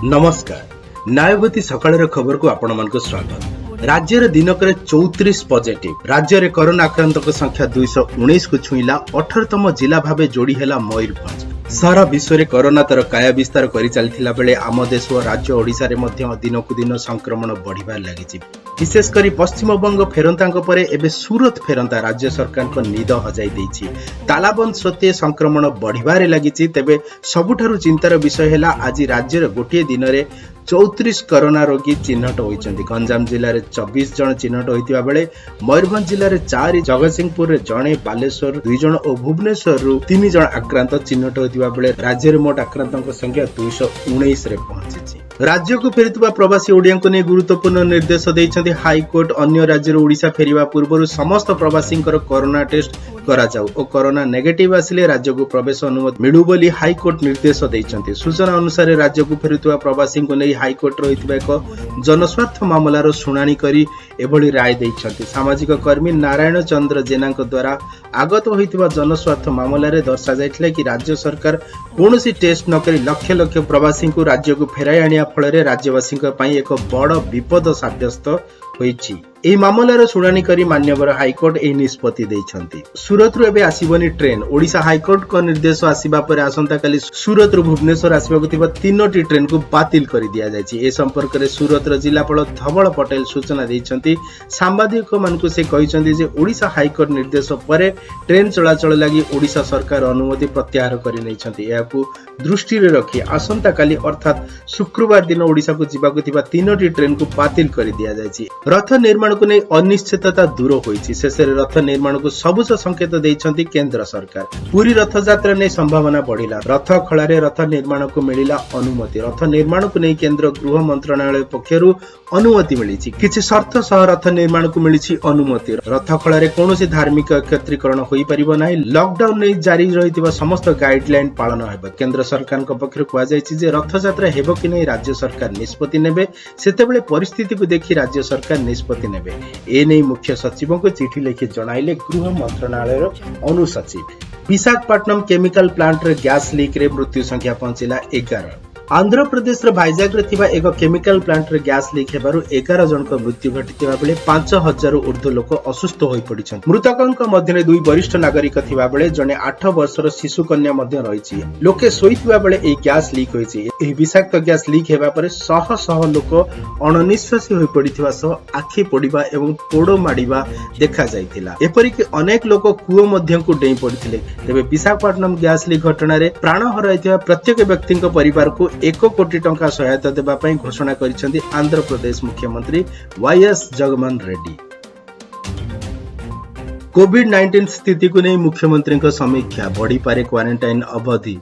नमस्कार न्यायवती सकाळ खबर को आपण मान स्वागत। राज्य रे दिनकर 34 पॉजिटिव। राज्य रे कोरोना आक्रांतक संख्या 219 को छुईला। 18तम जिला भाबे जोड़ी हैला मयूरभंज। सारा विश्व रे कोरोना तर काया विस्तार करि चलथिला बेले आम देश और राज्य ओडिसा रे मध्य दिनकु दिन संक्रमण बढ़िबार लागिछि। विशेष करी पश्चिम बंग फेरंतांक परे एबे सूरत फेरंता राज्य सरकार को निद हजाई देछि। तालाबंद सत्ते संक्रमण बढ़िबारे लागिछि। तेबे सबुठारु चिंतार विषय हैला आज राज्य रे गोटे दिन रे 34 कोरोना रोगी चिन्हट होइछन्ति। गंजाम जिल्ला रे 24 जन चिन्हट होइतिबा बेले मयूरभंज जिल्ला रे 4, जगतसिंहपुर रे जणे, बालेश्वर 2 जन और भुवनेश्वर रु 3 जन आक्रांत चिन्हट होइतिबा बेले राज्य रे मोट आक्रांतक संख्या 219 रे पहुंचिछि। राज्य को फेरुवा प्रवासी ओडिया को ने गुरुत्वपूर्ण निर्देश दैछन्ति हाईकोर्ट। अन्य राज्य रो ओडिसा फेरिवा पूर्व समस्त प्रवासी कोरोना टेस्ट करा जाऊ और कोरोना नेगेटिव आसिले राज्य को प्रवेश अनुमति मिलू बोली हाईकोर्ट निर्देश दैछन्ति। सूचना अनुसार राज्य को फेरुवा प्रवासी को नै हाईकोर्ट रहितबा एक जनस्वार्थ मामलार शुणाणी करी एभली राय दैछन्ति। सामाजिक कर्मी नारायण चंद्र जेना द्वारा आगत होइतिबा जनस्वार्थ मामला रे दर्शा जायथिला कि राज्य सरकार कोनोसी टेस्ट न करी लक्ष लक्ष प्रवासी को राज्य को फेराई आनिया फଳରେ राज्यवासी एक बड़ विपद साब्यस्त होइछि। एही मामलार शुणाणी करी मान्यवर हाईकोर्ट एही निष्पत्ति दैछन्ति। सूरत रु एबे आसीबनी ट्रेन। ओडिशा हाईकोर्ट को निर्देश आसीबा परे आसंता काली सूरत रु भुवनेश्वर आसीबाकु थिबा 3टी ट्रेन को बातिल करि दिया जायछि। ए संपर्क रे सूरत रो जिलापाल धवल पटेल सूचना दैछन्ति। सांबादिक मानकु से कहिसन्ति जे ओडिशा हाईकोर्ट निर्देश परे ट्रेन चलाचल लागि ओडिशा सरकार अनुमति प्रत्याहार करि नैछन्ति। एहाकु दृष्टि रे रखि आसंता काली अर्थात शुक्रवार दिन ओडिशा को जिबाकु थिबा 3टी ट्रेन को बातिल करि दिया जायछि। रथ निर्माण को नहीं अनिश्चितता दूर होइछि। शेष रथ निर्माण को सबुज संकेत दैछन्ति केंद्र सरकार। पूरी रथ यात्रा नै संभावना बढ़िला। रथ खଳାରେ रथ निर्माण को मिलिला अनुमति। रथ निर्माण को नहीं केंद्र गृह मंत्रालय पक्षरु अनुमति मिलिछि। किछि शर्त सह रथ निर्माण को मिलिछि अनुमति। रथ खଳାରେ कोनोसी धार्मिक एकत्रीकरण होई परिबो नाही। लॉकडाउन नै जारी रहितबा समस्त गाइडलाइन पालन हेबो। केंद्र सरकार को पक्षरु कुआ जायछि जे रथ यात्रा हेबो कि नै राज्य सरकार निष्पत्ति नेबे। सेतेबेले परिस्थिति को देखि राज्य सरकार निष्पत्ति नेबे। ए नै मुख्य सचिव को चिठी लिखि जणाइले गृह मंत्रालय अनुसचिव। विशाखापट्टनम केमिकल प्लांट रे गैस लीक रे मृत्यु संख्या पहुंचिला 11। आंध्र प्रदेश रे भाईजाग रे थिबा एक केमिकल प्लांट रे गैस लीक हेबारु 11 जनक मृत्यु घटितिबा बेले 5000 ऊर्ध्व लोक असुस्थ होई पडिछन्ति। मृतकंक मध्ये 2 वरिष्ठ नागरिक थिबा बेले जने 8 वर्षर शिशु कन्या मध्ये रहिछि। लोके सोइतिबा बेले ए गैस लीक होइछि। एही विषाक्त गैस लीक हेबा परे शह शह लोक अणनिश्वासी होई पडिथिबा सह आखि पोडिबा एवं पोड़ माडिबा देखा जायतिला। एपरि कि अनेक लोक कुओ मध्ये को डेई पडिथिले। तबे विशाखापट्टनम गैस लीक घटना रे प्राण हराइथिबा प्रत्येक व्यक्तिक परिवार को 1 कोटी टंका सहायता देबा पई घोषणा करिसेंति आंध्र प्रदेश मुख्यमंत्री वाईएस जगनमोहन रेड्डी। कोविड-19 स्थिति को नहीं मुख्यमंत्री को समीक्षा। बढ़ी पारे क्वारंटाइन अवधि।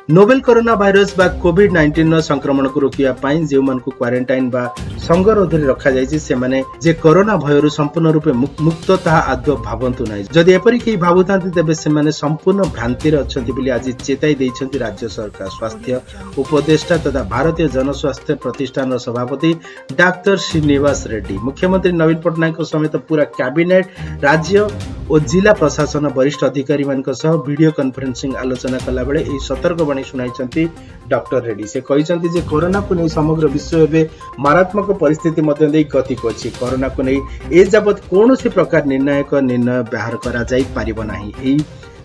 नोवेल कोरोना भाइरस बा कोविड-19 संक्रमण को रोकिया पाई जे मन को क्वारंटाइन बा संगरोध रे रखा जायछि से माने जे कोरोना भयरु संपूर्ण रूपे मुक्त ता आदौ भावंतु नै। जदि एपरि के भाबुतांति तेबे से माने संपूर्ण भ्रांति रे अछंति बोली आज चेताई दैछन्ति राज्य सरकार। स्वास्थ्य उपदेष्टा तथा भारतीय जनस्वास्थ्य प्रतिष्ठान सभापति डाक्टर श्रीनिवास रेड्डी, मुख्यमंत्री नवीन पटनायक समेत पूरा कैबिनेट, राज्य और जिला प्रशासन वरिष्ठ अधिकारी मान सह वीडियो कॉन्फ्रेंसिंग आलोचना कला बेले ए सतर्कवाणी सुनाइछन्ति डॉक्टर रेड्डी। से कहिसन्ति जे कोरोना को नै समग्र विश्व एबे मारात्मक परिस्थिति मध्ये देई गति करछि। कोरोना को नै ए जबत कोनोसी प्रकार निर्णायक निर्णय बाहर करा जाई पारिबो नाही। एई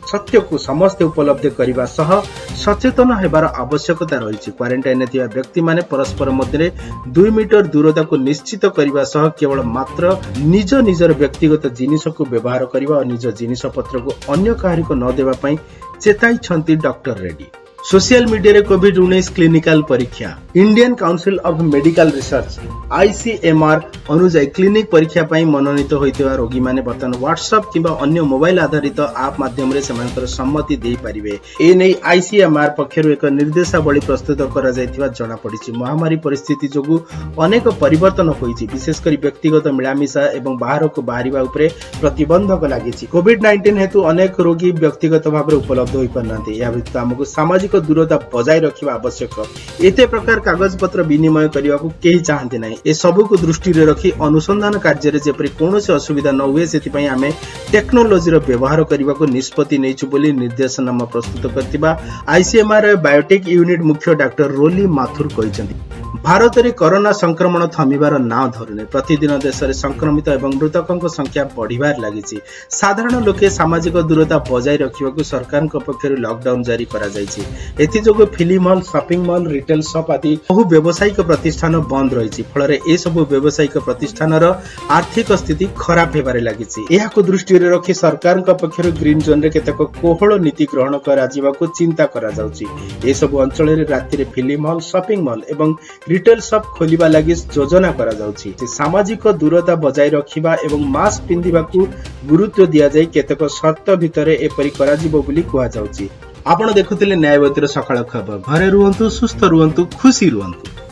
सत्य को समस्त उपलब्ध करबा सह सचेतन हेबार आवश्यकता रही। क्वारंटाइन थिबा व्यक्ति माने परस्पर मध्य 2 मीटर दूरता को निश्चित करबा सह केवल मात्र निजर व्यक्तिगत जिनिस को व्यवहार करबा और निज जिनिस पत्र को अन्य काहारी को न देबा पई चेताई छंती डॉक्टर रेड्डी। सोशल मीडिया रे कोविड-19 क्लिनिकल परीक्षा। Indian council of medical research ICMR अनुसार क्लिनिक परीक्षा पई मनोनीत होइतिबा रोगी माने बर्तन व्हाट्सएप किबा अन्य मोबाइल आधारित ऐप माध्यम रे समांतर सम्मति देई परिबे। ए नै ICMR पक्षरु एक निर्देशावली प्रस्तुत करा जायतिबा जणा पडिछि। महामारी परिस्थिति जोगु अनेक परिवर्तन होइछि। विशेष करी व्यक्तिगत मिलामिशा एवं बाहर को बाहरिबा उपरे प्रतिबंधक लागिछि। कोविड-19 हेतु अनेक रोगी व्यक्तिगत भाबरे उपलब्ध होई परनांती। या व्यतित हमकु सामाजिक दूरता बजाय रखिबा आवश्यक। एते प्रकार कागज पत्र विनिमय करने को केही चाहते नहीं। ए सबु को दृष्टि रे रखी अनुसंधान कार्य जेपरि कौनसी असुविधा न हुए से आमे टेक्नोलोजी रो व्यवहार करने को निष्पत्ति नैछु बोली निर्देशनामा प्रस्तुत करथिबा आईसीएमआर बायोटेक यूनिट मुख्य डॉक्टर रोली माथुर कहिसेंती। भारत में कोरोना संक्रमण थमिबार ना धरुने प्रतिदिन देश में संक्रमित एवं मृतकों संख्या बढ़िबार लागिछि। साधारण लोके सामाजिक दूरता बजाय रखिबाकु सरकार पक्षर लॉकडाउन जारी करा जायछि। एथि जोगु film hall, shopping mall, retail shop आदि बहु व्यावसायिक प्रतिष्ठान बंद रहिछि। फलरे ए सबु व्यावसायिक प्रतिष्ठानर आर्थिक स्थिति खराब हेबारे लागिछि। एहाकु दृष्टि रे रखि सरकार पक्षर ग्रीन जोन रे केतेक कोहळ नीति ग्रहण करा जिबाकु चिंता करा जाउछि। ए सबु अंचल रे राति रे फिल्म हॉल, शॉपिंग मॉल एवं रिटेल शॉप खोलिबा लागि योजना करा जाउछि। सामाजिक दूरता बजाय रखिबा एवं मास्क पिंधिबाकू गुरुत्व दिया जाय केतेक शर्त भितरे एपरि करा जिवो बोली कुहा जाउछि। आपण देखुथिले न्यायवतीर सकाळ खबर। घरे रुहंतु, सुस्थ रुहंतु, खुशी रुहंतु।